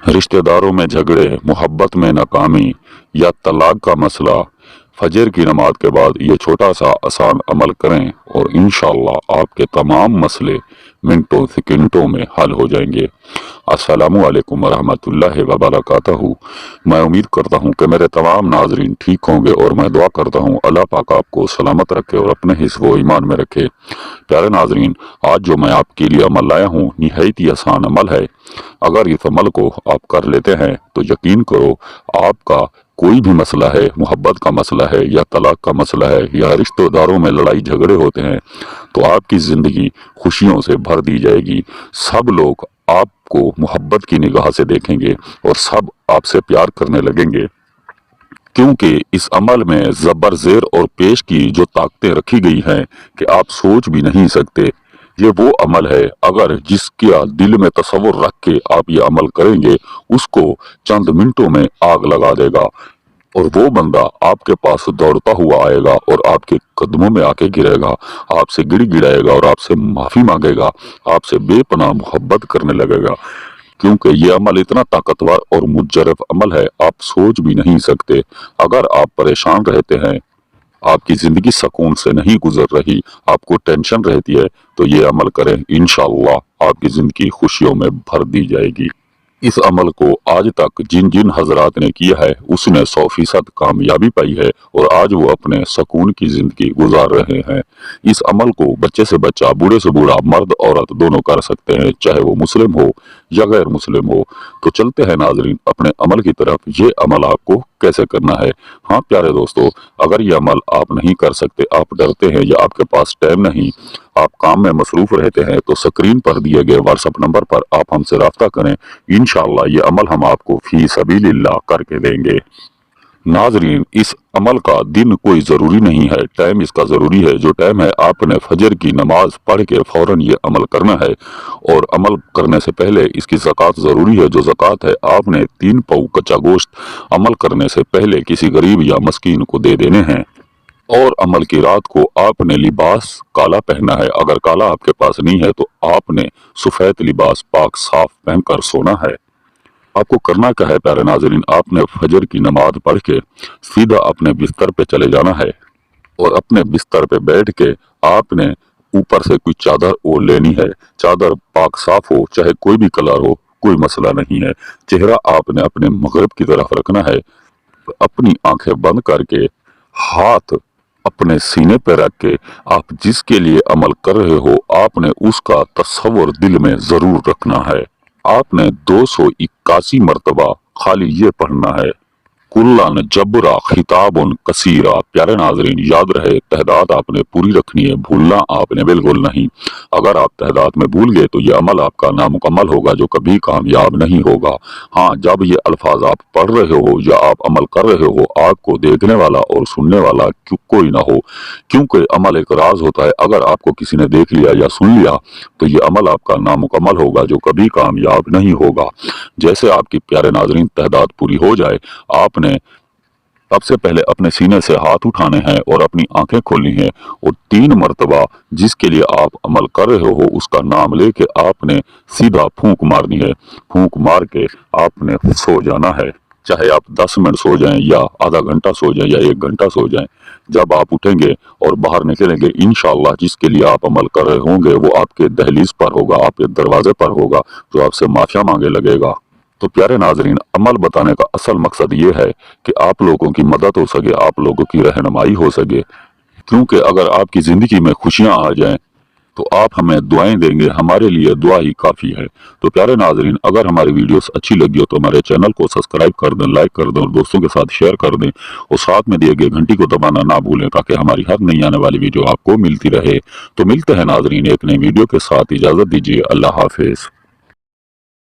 رشتہ داروں में झगड़े, मोहब्बत में नाकामी या तलाक का मसला, फजर की नमाज के बाद ये छोटा सा आसान अमल करें और इंशाअल्लाह आपके तमाम मसले मिनटों सेकंडों में हल हो जाएंगे। अस्सलामु अलैकुम वरहमतुल्लाहि वबरकातहू। मैं उम्मीद करता हूँ कि मेरे तमाम नाजरीन ठीक होंगे और मैं दुआ करता हूँ अल्लाह पाक आपको सलामत रखे और अपने हिस्स व ईमान में रखे। प्यारे नाजरीन, आज जो मैं आपके लिए अमल लाया हूँ निहायत ही आसान अमल है। अगर इस अमल को आप कर लेते हैं तो यकीन करो आपका कोई भी मसला है, मोहब्बत का मसला है या तलाक का मसला है या रिश्तेदारों में लड़ाई झगड़े होते हैं, तो आपकी ज़िंदगी खुशियों से भर दी जाएगी। सब लोग आपको मोहब्बत की निगाह से देखेंगे और सब आपसे प्यार करने लगेंगे, क्योंकि इस अमल में ज़बर ज़ेर और पेश की जो ताकतें रखी गई हैं कि आप सोच भी नहीं सकते। ये वो अमल है अगर जिसके दिल में तसव्वुर रख के आप ये अमल करेंगे उसको चंद मिनटों में आग लगा देगा और वो बंदा आपके पास दौड़ता हुआ आएगा और आपके कदमों में आके गिरेगा, आपसे गिड़गिड़ाएगा और आपसे माफ़ी मांगेगा, आपसे बेपनाह मोहब्बत करने लगेगा, क्योंकि ये अमल इतना ताकतवर और मुजर्रफ अमल है आप सोच भी नहीं सकते। अगर आप परेशान रहते हैं, आपकी ज़िंदगी सुकून से नहीं गुजर रही, आपको टेंशन रहती है, तो ये अमल करें, इंशाअल्लाह आपकी ज़िंदगी खुशियों में भर दी जाएगी। इस अमल को आज तक जिन जिन हजरात ने किया है उसने 100% कामयाबी पाई है और आज वो अपने सुकून की जिंदगी गुजार रहे हैं। इस अमल को बच्चे से बच्चा, बूढ़े से बूढ़ा, मर्द औरत दोनों कर सकते हैं, चाहे वो मुस्लिम हो या गैर मुस्लिम हो। तो चलते हैं नाजरीन अपने अमल की तरफ। ये अमल आपको कैसे करना है। हाँ प्यारे दोस्तों, अगर ये अमल आप नहीं कर सकते, आप डरते हैं या आपके पास टाइम नहीं, आप काम में मसरूफ रहते हैं, तो स्क्रीन पर दिए गए व्हाट्सएप नंबर पर आप हमसे राब्ता करें। इंशाअल्लाह ये अमल हम आपको फी सबीलिल्लाह करके देंगे। नाजरीन, इस अमल का दिन कोई ज़रूरी नहीं है, टाइम इसका ज़रूरी है। जो टाइम है आपने फजर की नमाज पढ़ के फ़ौरन ये अमल करना है और अमल करने से पहले इसकी ज़कात ज़रूरी है। जो ज़कात है आपने 3 पाव कच्चा गोश्त अमल करने से पहले किसी गरीब या मस्कीन को दे देने हैं और अमल की रात को आपने लिबास काला पहनना है। अगर काला आपके पास नहीं है तो आपने सफ़ेद लिबास पाक साफ पहनकर सोना है। आपको करना क्या है प्यारे नाजरीन, आपने फजर की नमाज पढ़ के सीधा अपने बिस्तर पे चले जाना है और अपने बिस्तर पे बैठ के आपने ऊपर से कोई चादर ओढ़ लेनी है। चादर पाक साफ हो, चाहे कोई भी कलर हो, कोई मसला नहीं है। चेहरा आपने अपने मगरिब की तरफ रखना है। अपनी आंखें बंद करके हाथ अपने सीने पे रख के आप जिसके लिए अमल कर रहे हो आपने उसका तस्वुर दिल में जरूर रखना है। आपने 281 मरतबा खाली ये पढ़ना है, कुल्लन जबरा खिताबुन कसीरा। प्यारे नाजरीन, याद रहे तहदाद आपने पूरी रखनी है, भूलना आपने बिल्कुल नहीं। अगर आप तहदाद में भूल गए तो ये अमल आपका नामुकम्मल होगा, जो कभी कामयाब नहीं होगा। हाँ, जब ये अल्फाज आप पढ़ रहे हो या आप अमल कर रहे हो, आपको देखने वाला और सुनने वाला कोई ना हो, क्योंकि अमल एक राज होता है। अगर आपको किसी ने देख लिया या सुन लिया तो ये अमल आपका नामुकम्मल होगा, जो कभी कामयाब नहीं होगा। जैसे आपकी प्यारे नाजरीन तहदाद पूरी हो जाए, आपने सबसे पहले अपने सीने से हाथ उठाने हैं और अपनी आंखें खोलनी है और 3 मरतबा जिसके लिए आप अमल कर रहे हो उसका नाम लेके आपने सीधा फूंक मारनी है। फूंक मार के आपने सो जाना है, चाहे आप 10 मिनट सो जाएं या आधा घंटा सो जाएं या 1 घंटा सो जाएं। जब आप उठेंगे और बाहर निकलेंगे, इंशाअल्लाह जिसके लिए आप अमल कर रहे होंगे वो आपके दहलीज पर होगा, आपके दरवाजे पर होगा, जो आपसे माफिया मांगे लगेगा। तो प्यारे नाजरीन, अमल बताने का असल मकसद ये है कि आप लोगों की मदद हो सके, आप लोगों की रहनुमाई हो सके, क्योंकि अगर आपकी ज़िंदगी में खुशियाँ आ जाएं तो आप हमें दुआएं देंगे, हमारे लिए दुआ ही काफ़ी है। तो प्यारे नाजरीन, अगर हमारी वीडियोस अच्छी लगी हो तो हमारे चैनल को सब्सक्राइब कर दें, लाइक कर दें और दोस्तों के साथ शेयर कर दें और साथ में दिए गए घंटी को दबाना ना भूलें, ताकि हमारी हर नई आने वाली वीडियो आपको मिलती रहे। तो मिलते हैं नाजरीन एक नई वीडियो के साथ, इजाज़त दीजिए, अल्लाह हाफिज़।